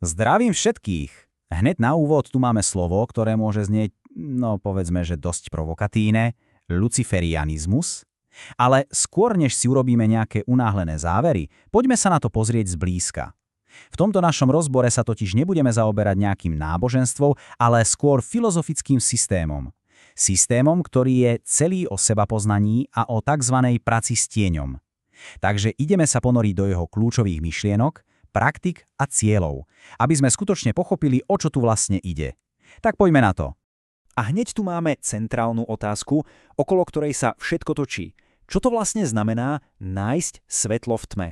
Zdravím všetkých! Hneď na úvod tu máme slovo, ktoré môže znieť, no povedzme, že dosť provokatívne, luciferianizmus. Ale skôr, než si urobíme nejaké unáhlené závery, poďme sa na to pozrieť zblízka. V tomto našom rozbore sa totiž nebudeme zaoberať nejakým náboženstvom, ale skôr filozofickým systémom. Systémom, ktorý je celý o sebapoznaní a o tzv. Práci s tieňom. Takže ideme sa ponoriť do jeho kľúčových myšlienok, praktik a cieľov, aby sme skutočne pochopili, o čo tu vlastne ide. Tak poďme na to. A hneď tu máme centrálnu otázku, okolo ktorej sa všetko točí. Čo to vlastne znamená nájsť svetlo v tme?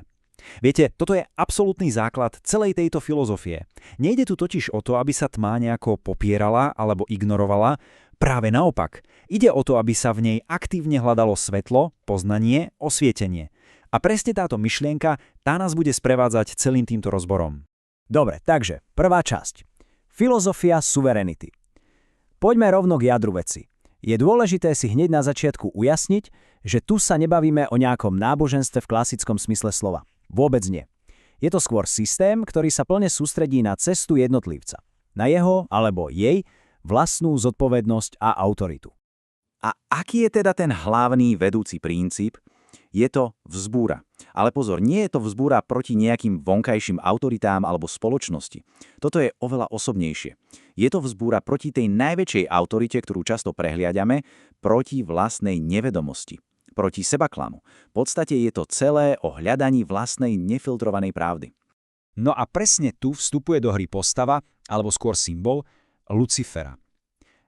Viete, toto je absolútny základ celej tejto filozofie. Nejde tu totiž o to, aby sa tma nejako popierala alebo ignorovala, práve naopak. Ide o to, aby sa v nej aktívne hľadalo svetlo, poznanie, osvietenie. A presne táto myšlienka, tá nás bude sprevádzať celým týmto rozborom. Dobre, takže prvá časť. Filozofia suverenity. Poďme rovno k jadru veci. Je dôležité si hneď na začiatku ujasniť, že tu sa nebavíme o nejakom náboženstve v klasickom smysle slova. Vôbec nie. Je to skôr systém, ktorý sa plne sústredí na cestu jednotlivca. Na jeho alebo jej vlastnú zodpovednosť a autoritu. A aký je teda ten hlavný vedúci princíp? Je to vzbúra. Ale pozor, nie je to vzbúra proti nejakým vonkajším autoritám alebo spoločnosti. Toto je oveľa osobnejšie. Je to vzbúra proti tej najväčšej autorite, ktorú často prehliadame, proti vlastnej nevedomosti, proti sebaklamu. V podstate je to celé o hľadaní vlastnej nefiltrovanej pravdy. No a presne tu vstupuje do hry postava, alebo skôr symbol, Lucifera.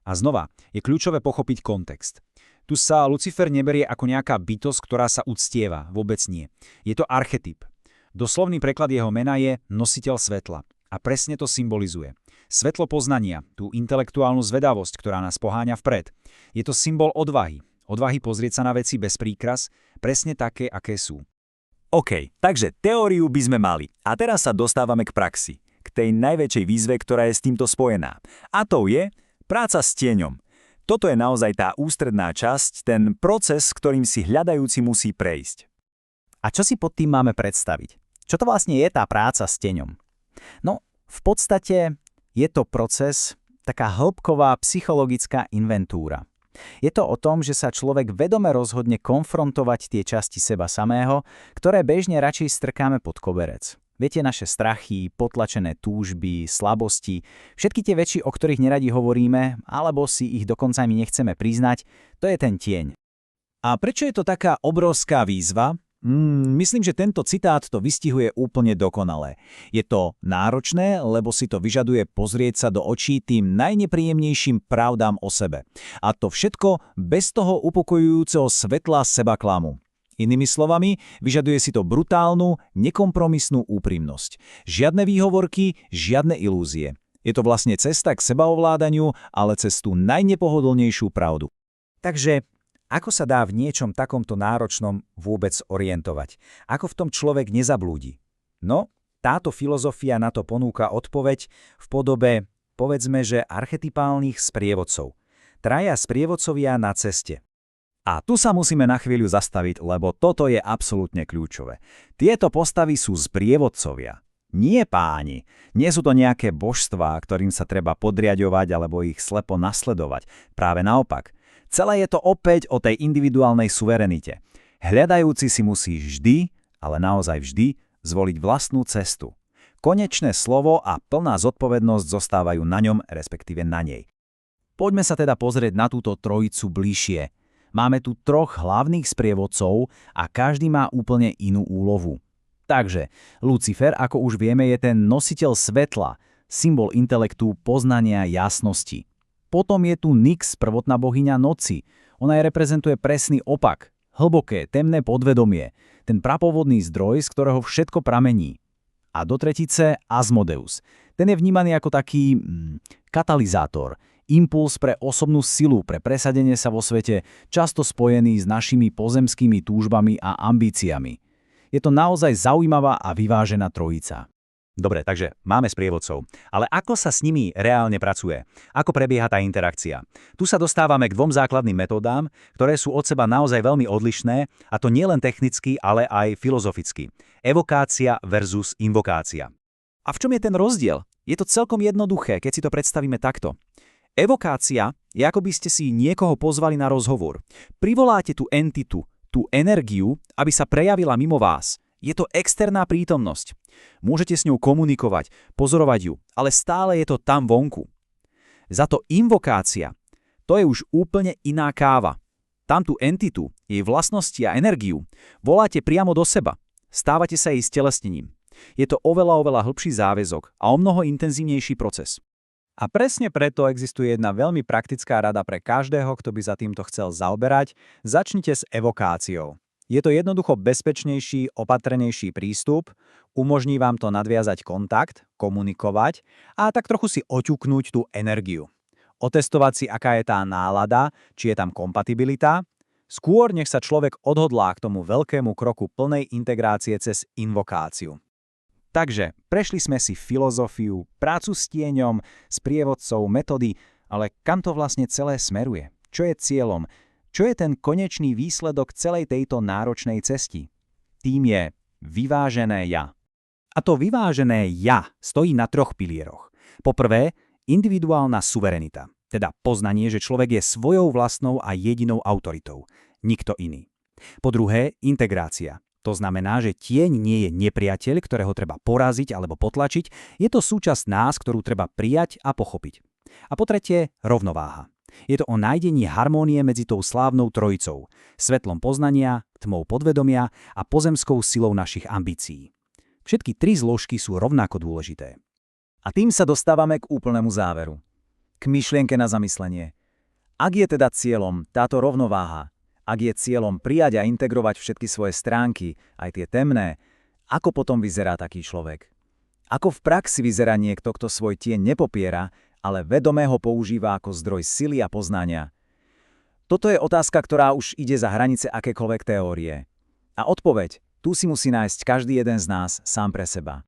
A znova, je kľúčové pochopiť kontext. Tu sa Lucifer neberie ako nejaká bytosť, ktorá sa uctieva, vôbec nie. Je to archetyp. Doslovný preklad jeho mena je nositeľ svetla. A presne to symbolizuje. Svetlo poznania, tú intelektuálnu zvedavosť, ktorá nás poháňa vpred. Je to symbol odvahy. Odvahy pozrieť sa na veci bez príkras, presne také, aké sú. OK, takže teóriu by sme mali. A teraz sa dostávame k praxi. K tej najväčšej výzve, ktorá je s týmto spojená. A to je práca s tieňom. Toto je naozaj tá ústredná časť, ten proces, ktorým si hľadajúci musí prejsť. A čo si pod tým máme predstaviť? Čo to vlastne je tá práca s tieňom? No, v podstate je to proces, taká hĺbková psychologická inventúra. Je to o tom, že sa človek vedome rozhodne konfrontovať tie časti seba samého, ktoré bežne radšej strkáme pod koberec. Viete, naše strachy, potlačené túžby, slabosti, všetky tie veci, o ktorých neradi hovoríme, alebo si ich dokonca ani nechceme priznať, to je ten tieň. A prečo je to taká obrovská výzva? Myslím, že tento citát to vystihuje úplne dokonale. Je to náročné, lebo si to vyžaduje pozrieť sa do očí tým najnepríjemnejším pravdám o sebe. A to všetko bez toho upokojujúceho svetla sebaklamu. Inými slovami, vyžaduje si to brutálnu, nekompromisnú úprimnosť. Žiadne výhovorky, žiadne ilúzie. Je to vlastne cesta k sebaovládaniu, ale cez tú najnepohodlnejšiu pravdu. Takže ako sa dá v niečom takomto náročnom vôbec orientovať? Ako v tom človek nezablúdi? No, táto filozofia na to ponúka odpoveď v podobe, povedzme, že archetypálnych sprievodcov. Traja sprievodcovia na ceste. A tu sa musíme na chvíľu zastaviť, lebo toto je absolútne kľúčové. Tieto postavy sú sprievodcovia. Nie páni. Nie sú to nejaké božstvá, ktorým sa treba podriaďovať alebo ich slepo nasledovať. Práve naopak. Celé je to opäť o tej individuálnej suverenite. Hľadajúci si musí vždy, ale naozaj vždy, zvoliť vlastnú cestu. Konečné slovo a plná zodpovednosť zostávajú na ňom, respektíve na nej. Poďme sa teda pozrieť na túto trojicu bližšie. Máme tu troch hlavných sprievodcov a každý má úplne inú úlohu. Takže Lucifer, ako už vieme, je ten nositeľ svetla, symbol intelektu, poznania, jasnosti. Potom je tu Nyx, prvotná bohyňa noci. Ona jej reprezentuje presný opak, hlboké, temné podvedomie, ten prapôvodný zdroj, z ktorého všetko pramení. A do tretice Asmodeus. Ten je vnímaný ako taký katalizátor, impuls pre osobnú silu, pre presadenie sa vo svete, často spojený s našimi pozemskými túžbami a ambíciami. Je to naozaj zaujímavá a vyvážená trojica. Dobre, takže máme sprievodcov. Ale ako sa s nimi reálne pracuje? Ako prebieha tá interakcia? Tu sa dostávame k dvom základným metódám, ktoré sú od seba naozaj veľmi odlišné, a to nielen technicky, ale aj filozoficky. Evokácia versus invokácia. A v čom je ten rozdiel? Je to celkom jednoduché, keď si to predstavíme takto. Evokácia je, ako by ste si niekoho pozvali na rozhovor. Privoláte tú entitu, tú energiu, aby sa prejavila mimo vás. Je to externá prítomnosť. Môžete s ňou komunikovať, pozorovať ju, ale stále je to tam vonku. Za to invokácia, to je už úplne iná káva. Tam tú entitu, jej vlastnosti a energiu voláte priamo do seba. Stávate sa jej stelesnením. Je to oveľa hĺbší záväzok a omnoho intenzívnejší proces. A presne preto existuje jedna veľmi praktická rada pre každého, kto by za týmto chcel zaoberať. Začnite s evokáciou. Je to jednoducho bezpečnejší, opatrnejší prístup, umožní vám to nadviazať kontakt, komunikovať a tak trochu si oťuknúť tú energiu. Otestovať si, aká je tá nálada, či je tam kompatibilita. Skôr nech sa človek odhodlá k tomu veľkému kroku plnej integrácie cez invokáciu. Takže prešli sme si filozofiu, prácu s tieňom, s prievodcov, metódy, ale kam to vlastne celé smeruje? Čo je cieľom? Čo je ten konečný výsledok celej tejto náročnej cesty? Tým je vyvážené ja. A to vyvážené ja stojí na 3 pilieroch. Po prvé, individuálna suverenita, teda poznanie, že človek je svojou vlastnou a jedinou autoritou, nikto iný. Po druhé, integrácia. To znamená, že tieň nie je nepriateľ, ktorého treba poraziť alebo potlačiť, je to súčasť nás, ktorú treba prijať a pochopiť. A po tretie, rovnováha. Je to o nájdení harmónie medzi tou slávnou trojicou, svetlom poznania, tmou podvedomia a pozemskou silou našich ambícií. Všetky 3 zložky sú rovnako dôležité. A tým sa dostávame k úplnému záveru. K myšlienke na zamyslenie. Ak je teda cieľom táto rovnováha, ak je cieľom prijať a integrovať všetky svoje stránky, aj tie temné, ako potom vyzerá taký človek? Ako v praxi vyzerá niekto, kto svoj tieň nepopiera, ale vedome ho používa ako zdroj sily a poznania? Toto je otázka, ktorá už ide za hranice akékoľvek teórie. A odpoveď tu si musí nájsť každý jeden z nás sám pre seba.